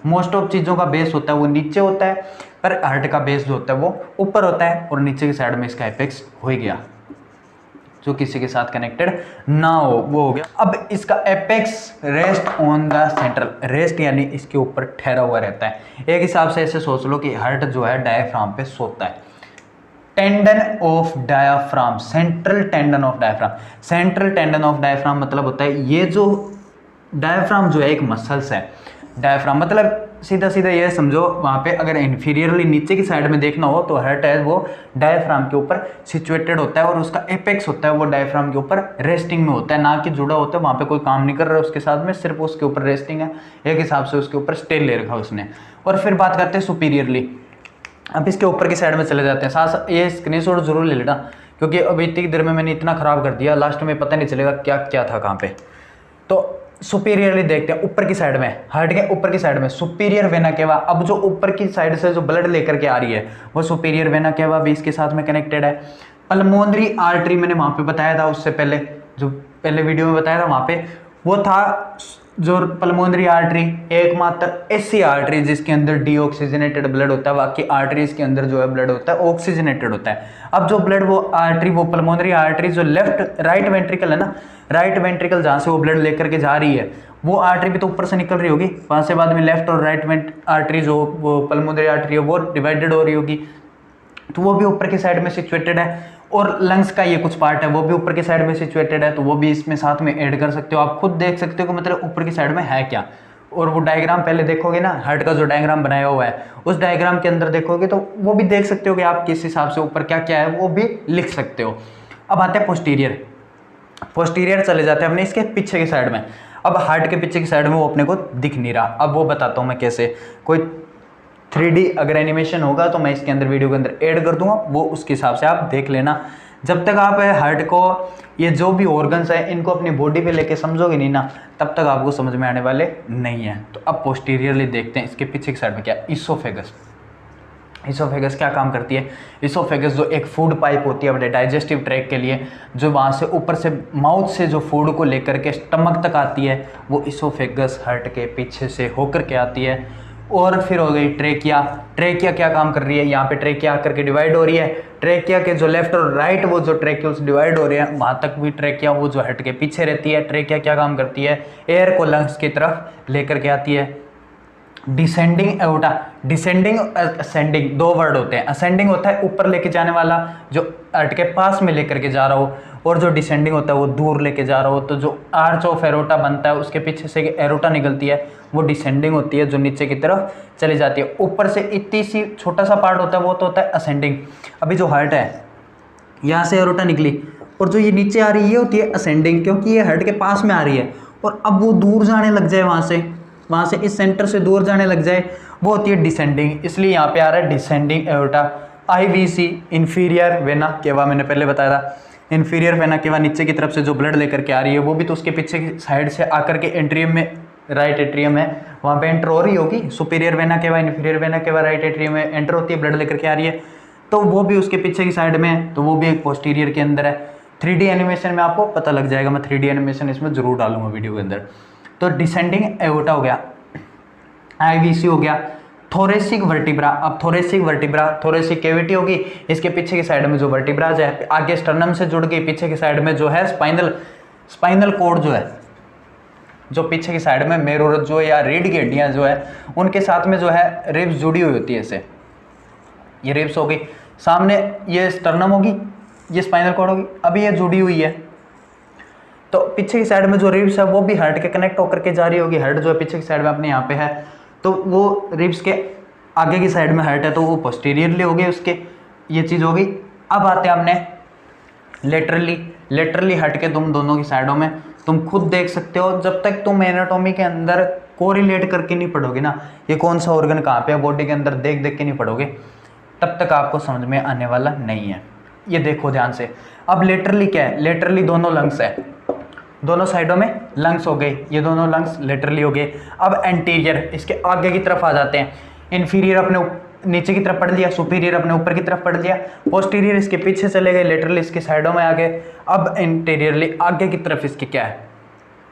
मोस्ट ऑफ चीज़ों का बेस होता है वो नीचे होता है, पर हार्ट का बेस जो होता है वो ऊपर होता है, और नीचे की साइड में इसका एपेक्स हो गया, जो किसी के साथ कनेक्टेड ना हो, वो हो गया। अब इसका apex rest on the central, rest यानी इसके ऊपर ठहरा हुआ रहता है। एक हिसाब से ऐसे सोच लो कि हार्ट जो है डायफ्राम पे सोता है। Tendon of diaphragm, central tendon of diaphragm, central tendon of diaphragm मतलब होता है ये जो डायफ्राम जो है एक मसल्स है। डायफ्राम मतलब सीधा सीधा ये समझो, वहाँ पे अगर इन्फीरियरली नीचे की साइड में देखना हो तो हार्ट है वो डायफ्राम के ऊपर सिचुएटेड होता है, और उसका एपेक्स होता है वो डायफ्राम के ऊपर रेस्टिंग में होता है, ना कि जुड़ा होता है, वहाँ पे कोई काम नहीं कर रहा है उसके साथ में, सिर्फ उसके ऊपर रेस्टिंग है, एक हिसाब से उसके ऊपर स्टे ले रखा उसने। और फिर बात करते हैं सुपीरियरली। अब इसके ऊपर की साइड में चले जाते हैं, साथ ये स्क्रीनशॉट जरूर ले लेना, क्योंकि अभी इतनी देर में मैंने इतना खराब कर दिया, लास्ट में पता नहीं चलेगा क्या क्या था कहाँ पे। तो सुपीरियरली देखते हैं, ऊपर की साइड में, हार्ट के ऊपर की साइड में सुपीरियर वेना केवा। अब जो ऊपर की साइड से जो ब्लड लेकर के आ रही है वो सुपीरियर वेना केवा भी इसके साथ में कनेक्टेड है। पल्मोनरी आर्टरी मैंने वहाँ पे बताया था, उससे पहले जो पहले वीडियो में बताया था वहाँ पे, वो था जो पल्मोनरी आर्टरी एकमात्र ऐसी आर्टरी जिसके अंदर डीऑक्सीजनेटेड ब्लड होता है, बाकी आर्टरीज के अंदर जो है ब्लड होता है ऑक्सीजनेटेड होता है। अब जो ब्लड वो आर्टरी, वो पल्मोनरी आर्टरी जो लेफ्ट राइट वेंट्रिकल है ना, राइट वेंट्रिकल जहाँ से वो ब्लड लेकर के जा रही है, वो आर्टरी भी तो ऊपर से निकल रही होगी, वहाँ से बाद में लेफ्ट और राइट आर्टरी जो वो पल्मोनरी आर्टरी है वो डिवाइडेड हो रही होगी, तो वो भी ऊपर की साइड में सिचुएटेड है। और लंग्स का ये कुछ पार्ट है वो भी ऊपर की साइड में सिचुएटेड है, तो वो भी इसमें साथ में ऐड कर सकते हो, आप खुद देख सकते हो कि मतलब ऊपर की साइड में है क्या। और वो डायग्राम पहले देखोगे ना, हार्ट का जो डायग्राम बनाया हुआ है उस डायग्राम के अंदर देखोगे तो वो भी देख सकते हो कि आप किस हिसाब से ऊपर क्या क्या है वो भी लिख सकते हो। अब आते हैं पोस्टीरियर, पोस्टीरियर चले जाते हैं अपने इसके पीछे की साइड में। अब हार्ट के पीछे की साइड में वो अपने को दिख नहीं रहा, अब वो बताता हूँ मैं कैसे। कोई 3D अगर एनिमेशन होगा तो मैं इसके अंदर वीडियो के अंदर ऐड कर दूंगा, वो उसके हिसाब से आप देख लेना। जब तक आप हार्ट को, ये जो भी ऑर्गन्स है इनको अपनी बॉडी पे लेके समझोगे नहीं ना, तब तक आपको समझ में आने वाले नहीं है। तो अब पोस्टीरियरली देखते हैं इसके पीछे की साइड में क्या, इसोफेगस। इसोफेगस क्या काम करती है, इसोफेगस जो एक फूड पाइप होती है अपने डाइजेस्टिव ट्रैक के लिए, जो वहाँ से ऊपर से माउथ से जो फूड को लेकर के स्टमक तक आती है, वो इसोफेगस हार्ट के पीछे से होकर के आती है। और फिर हो गई ट्रेकिया। ट्रेकिया क्या काम कर रही है, यहाँ पे ट्रेकिया आकर के डिवाइड हो रही है, ट्रेकिया के जो लेफ्ट और राइट वो जो ट्रेक्यूल्स डिवाइड हो रहे हैं वहाँ तक भी ट्रेकिया वो जो हार्ट के पीछे रहती है। ट्रेकिया क्या काम करती है, एयर को लंग्स की तरफ लेकर के आती है। डिसेंडिंग एओर्टा, डिसेंडिंग असेंडिंग दो वर्ड होते हैं। असेंडिंग होता है ऊपर लेके जाने वाला, जो हार्ट के पास में लेकर के जा रहा हो, और जो डिसेंडिंग होता है वो दूर लेके जा रहा हो। तो जो आर्च ऑफ एरोटा बनता है उसके पीछे से एरोटा निकलती है, वो डिसेंडिंग होती है, जो नीचे की तरफ चली जाती है। ऊपर से इतनी सी छोटा सा पार्ट होता है वो तो होता है असेंडिंग। अभी जो हार्ट है यहाँ से एरोटा निकली, और जो ये नीचे आ रही है ये होती है असेंडिंग, क्योंकि ये हार्ट के पास में आ रही है, और अब वो दूर जाने लग जाए, वहाँ से इस सेंटर से दूर जाने लग जाए, वो होती है डिसेंडिंग। इसलिए यहाँ पे आ रहा है descending aorta. IVC inferior vena cava, मैंने पहले बताया था, इंफीरियर वेना केवा नीचे की तरफ से जो ब्लड लेकर के आ रही है, वो भी तो उसके पीछे की साइड से आकर के एंट्रियम में, राइट एट्रियम है वहाँ पे एंटर हो रही होगी। Superior vena cava, inferior vena cava right atrium में एंटर होती है, ब्लड लेकर के आ रही है, तो वो भी उसके पीछे की साइड में है, तो वो भी एक पोस्टीरियर के अंदर है। 3D एनिमेशन में आपको पता लग जाएगा, मैं 3D एनिमेशन इसमें जरूर डालूंगा वीडियो के अंदर। तो डिसेंडिंग एओर्टा हो गया, IVC हो गया। थोरेसिक वर्टिब्रा, अब थोरेसिक वर्टिब्रा, थोरेसिक कैविटी होगी, इसके पीछे की साइड में जो वर्टिब्राज है आगे स्टर्नम से जुड़ गई, पीछे की साइड में जो है स्पाइनल कोड जो है, जो पीछे की साइड में मेरुरज जो या रीढ़ की हड्डियां जो है उनके साथ में जो है रिब्स जुड़ी हुई होती है, ऐसे ये रिब्स हो गई। सामने ये स्टर्नम होगी, ये स्पाइनल कोड होगी, अभी ये जुड़ी हुई है। तो पीछे की साइड में जो रिब्स है वो भी हार्ट के कनेक्ट होकर के जा रही होगी। हार्ट जो है पीछे की साइड में अपने यहाँ पे है, तो वो रिब्स के आगे की साइड में हार्ट है, तो वो पोस्टीरियरली हो गए उसके। ये चीज़ हो गई। अब आते हैं अपने लेटरली हट के तुम दोनों की साइडों में तुम खुद देख सकते हो। जब तक तुम एनाटॉमी के अंदर कोरिलेट करके नहीं पढ़ोगे ना, ये कौन सा ऑर्गन कहाँ पे है बॉडी के अंदर देख देख के नहीं पढ़ोगे, तब तक आपको समझ में आने वाला नहीं है। ये देखो ध्यान से। अब लेटरली क्या है, लेटरली दोनों लंग्स है, दोनों साइडों में लंग्स हो गए, ये दोनों लंग्स लेटरली हो गए। अब एंटीरियर इसके आगे की तरफ आ जाते हैं, इन्फीरियर अपने नीचे की तरफ पढ़ लिया, सुपीरियर अपने ऊपर की तरफ पढ़ लिया, पोस्टीरियर इसके पीछे चले गए, लेटरली इसके साइडों में आ गए। अब इंटीरियरली आगे की तरफ इसके क्या है,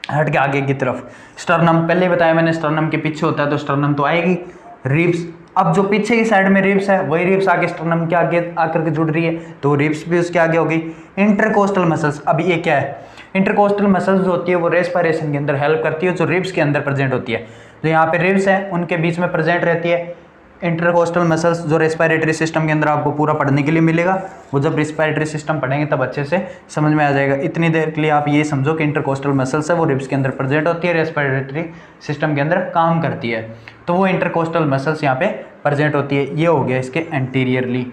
हट के आगे की तरफ स्टर्नम, पहले ही बताया मैंने स्टर्नम के पीछे होता है तो स्टर्नम तो आएगी, रिब्स। अब जो पीछे की साइड में रिब्स है वही रिब्स आगे स्टर्नम के आगे आकर के जुड़ रही है, तो रिब्स भी उसके आगे हो गई। इंटरकोस्टल मसल्स, अब ये क्या है, इंटरकोस्टल मसल्स जो होती है वो रेस्पिरेशन के अंदर हेल्प करती है, जो रिब्स के अंदर प्रेजेंट होती है, जो यहाँ पे रिब्स है उनके बीच में प्रेजेंट रहती है। इंटरकोस्टल मसल्स जो रेस्पिरेटरी सिस्टम के अंदर आपको पूरा पढ़ने के लिए मिलेगा, वो जब रेस्पिरेटरी सिस्टम पढ़ेंगे तब अच्छे से समझ में आ जाएगा। इतनी देर के लिए आप ये समझो कि इंटरकोस्टल मसल्स है वो रिब्स के अंदर प्रेजेंट होती है, रेस्पिरेटरी सिस्टम के अंदर काम करती है, तो वो इंटरकोस्टल मसल्स यहाँ पे प्रेजेंट होती है। ये हो गया इसके एंटीरियरली।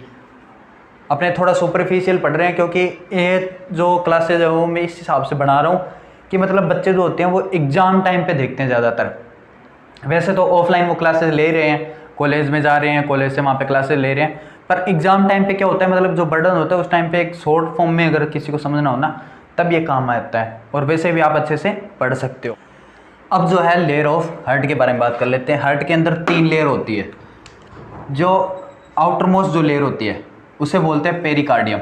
अपने थोड़ा सुपरफिशियल पढ़ रहे हैं क्योंकि ये जो क्लासेज है वो मैं इस हिसाब से बना रहा हूँ कि मतलब बच्चे जो होते हैं वो एग्ज़ाम टाइम पे देखते हैं ज़्यादातर। वैसे तो ऑफलाइन वो क्लासेज ले रहे हैं, कॉलेज में जा रहे हैं, कॉलेज से वहाँ पे क्लासेज ले रहे हैं, पर एग्ज़ाम टाइम पे क्या होता है, मतलब जो बर्डन होता है उस टाइम पे एक शॉर्ट फॉर्म में अगर किसी को समझना हो ना तब ये काम आता है, और वैसे भी आप अच्छे से पढ़ सकते हो। अब जो है लेयर ऑफ हार्ट के बारे में बात कर लेते हैं। हार्ट के अंदर 3 लेयर होती है। जो आउटर मोस्ट जो लेयर होती है उसे बोलते हैं पेरिकार्डियम।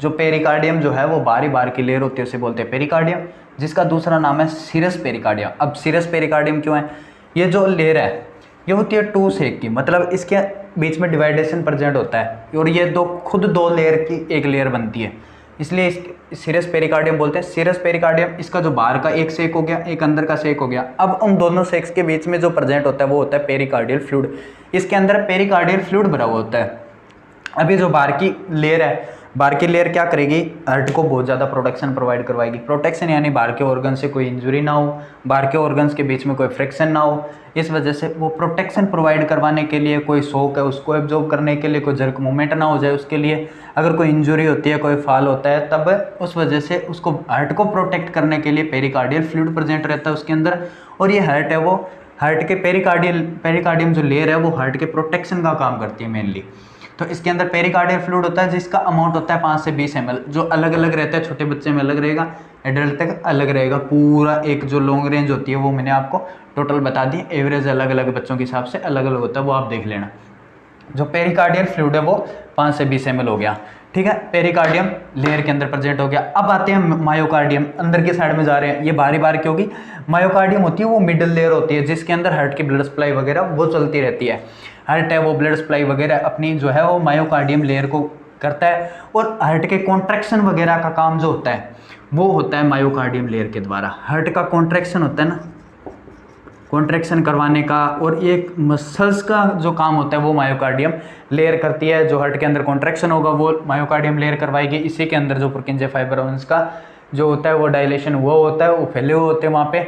जो पेरिकार्डियम जो है वो बारी की लेयर होती है, उसे बोलते हैं पेरिकार्डियम, जिसका दूसरा नाम है सीरस पेरिकार्डियम। अब सीरस पेरिकार्डियम क्यों है, ये जो लेयर है ये होती है 2 शेक की, मतलब इसके बीच में डिवाइडेशन प्रेजेंट होता है और ये खुद दो लेयर की एक लेयर बनती है, इसलिए इस सीरस पेरिकार्डियम बोलते हैं। सीरस पेरिकार्डियम इसका जो बाहर का एक शेक हो गया, एक अंदर का शेक हो गया। अब उन दोनों शेक्स के बीच में जो प्रेजेंट होता है वो होता है पेरिकार्डियल फ्लूइड। इसके अंदर पेरिकार्डियल फ्लूइड भरा हुआ होता है। अभी जो बाहर की लेयर है, बाहर की लेयर क्या करेगी, हार्ट को बहुत ज़्यादा प्रोटेक्शन प्रोवाइड करवाएगी। प्रोटेक्शन यानी बाहर के ऑर्गन से कोई इंजरी ना हो, बाहर के ऑर्गन्स के बीच में कोई फ्रिक्शन ना हो, इस वजह से वो प्रोटेक्शन प्रोवाइड करवाने के लिए, कोई शॉक है उसको एब्जॉर्ब करने के लिए, कोई जर्क मूवमेंट ना हो जाए उसके लिए, अगर कोई इंजरी होती है, कोई फॉल होता है, तब उस वजह से उसको हार्ट को प्रोटेक्ट करने के लिए पेरिकार्डियल फ्लूइड प्रेजेंट रहता है उसके अंदर। और ये हार्ट है वो हार्ट के पेरिकार्डियम जो लेयर है वो हार्ट के प्रोटेक्शन का काम करती है मेनली। तो इसके अंदर पेरिकार्डियल फ्लूइड होता है जिसका अमाउंट होता है 5 से 20 ml, जो अलग अलग रहता है, छोटे बच्चे में अलग रहेगा, एडल्ट तक अलग रहेगा। पूरा एक जो लॉन्ग रेंज होती है वो मैंने आपको टोटल बता दी, एवरेज अलग अलग बच्चों के हिसाब से अलग अलग होता है, वो आप देख लेना। जो पेरिकार्डियल फ्लूइड है वो 5 से 20 ml हो गया, ठीक है, पेरिकार्डियम लेयर के अंदर प्रेजेंट हो गया। अब आते हैं मायोकार्डियम, अंदर की साइड में जा रहे हैं, ये बारी की होगी। मायोकार्डियम होती है वो मिडिल लेयर होती है जिसके अंदर हार्ट की ब्लड सप्लाई वगैरह वो चलती रहती है। हार्ट है वो ब्लड सप्लाई वगैरह अपनी जो है वो मायोकार्डियम लेयर को करता है, और हार्ट के कॉन्ट्रैक्शन वगैरह का काम जो होता है वो होता है मायोकार्डियम लेयर के द्वारा। हार्ट का कॉन्ट्रैक्शन होता है ना, कॉन्ट्रैक्शन करवाने का, और एक मसल्स का जो काम होता है वो मायोकार्डियम लेयर करती है। जो हार्ट के अंदर कॉन्ट्रैक्शन होगा वो मायोकार्डियम लेयर करवाएगी। इसी के अंदर जो पुरकिंजे फाइब्रोन्स का जो होता है वो डायलेशन वो होता है, वो फैले हुए होते हैं वहाँ पे।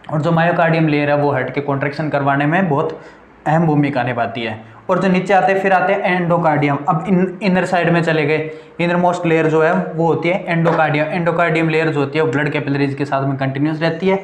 और जो मायोकार्डियम लेयर है वो हार्ट के कॉन्ट्रैक्शन करवाने में बहुत अहम भूमिका निभाती है। और जो नीचे आते हैं फिर आते हैं एंडोकार्डियम। अब इनर साइड में चले गए, इनर मोस्ट लेयर जो है वो होती है एंडोकार्डियम। एंडोकार्डियम लेयर जो होती है वो ब्लड कैपिलरीज के साथ में कंटिन्यूस रहती है,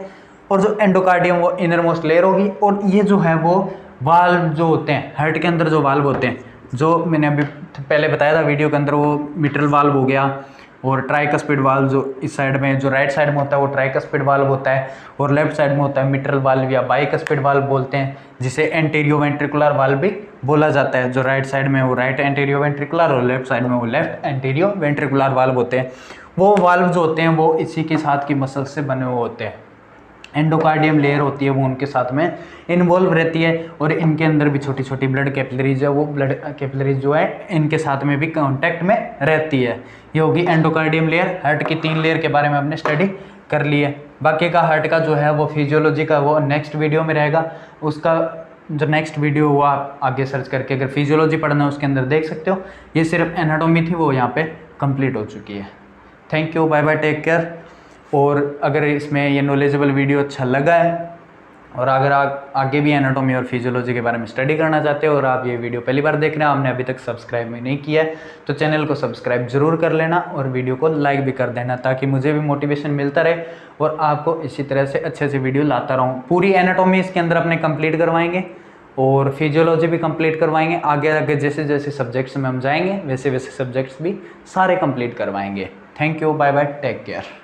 और जो एंडोकार्डियम वो इनर मोस्ट लेयर होगी। और ये जो है वो वाल्व जो होते हैं हार्ट के अंदर, जो वाल्व होते हैं, जो मैंने अभी पहले बताया था वीडियो के अंदर, वो मिट्रल वाल्व हो गया, और ट्राइकस्पिड वाल्व जो इस साइड में, जो राइट साइड में होता है वो ट्राइकस्पिड वाल्व होता है, और लेफ्ट साइड में होता है मिट्रल वाल्व या बाइकस्पिड वाल्व बोलते हैं, जिसे एंटीरियो वेंट्रिकुलर वाल्व भी बोला जाता है। जो राइट साइड में वो राइट एंटीरियो वेंट्रिकुलर और लेफ्ट साइड में वो लेफ्ट एंटीरियो वेंट्रिकुलर वाल्व होते हैं। वो वाल्व जो होते हैं वो इसी के साथ की मसल से बने हुए होते हैं। एंडोकार्डियम लेयर होती है वो उनके साथ में इन्वॉल्व रहती है, और इनके अंदर भी छोटी छोटी ब्लड कैपिलरीज है, वो ब्लड कैपिलरीज जो है इनके साथ में भी कांटेक्ट में रहती है। ये होगी एंडोकार्डियम लेयर। हार्ट की 3 लेयर के बारे में आपने स्टडी कर ली है। बाकी का हार्ट का जो है वो फिजियोलॉजी का वो नेक्स्ट वीडियो में रहेगा। उसका जो नेक्स्ट वीडियो वो आप आगे सर्च करके अगर फिजियोलॉजी पढ़ना है उसके अंदर देख सकते हो। ये सिर्फ एनाटॉमी थी, वो यहाँ पे कंप्लीट हो चुकी है। Thank you, bye bye, take care. और अगर इसमें ये नॉलेजेबल वीडियो अच्छा लगा है और अगर आप आगे भी एनाटॉमी और फिजियोलॉजी के बारे में स्टडी करना चाहते हो और आप ये वीडियो पहली बार देख रहे हैं, आपने अभी तक सब्सक्राइब भी नहीं किया है, तो चैनल को सब्सक्राइब जरूर कर लेना और वीडियो को लाइक भी कर देना, ताकि मुझे भी मोटिवेशन मिलता रहे और आपको इसी तरह से अच्छे अच्छे वीडियो लाता रहूँ। पूरी एनाटॉमी इसके अंदर अपने कंप्लीट करवाएंगे और फिजियोलॉजी भी कंप्लीट करवाएंगे। आगे आगे जैसे जैसे सब्जेक्ट्स में हम जाएंगे वैसे वैसे सब्जेक्ट्स भी सारे कंप्लीट करवाएंगे। Thank you, bye bye, take care.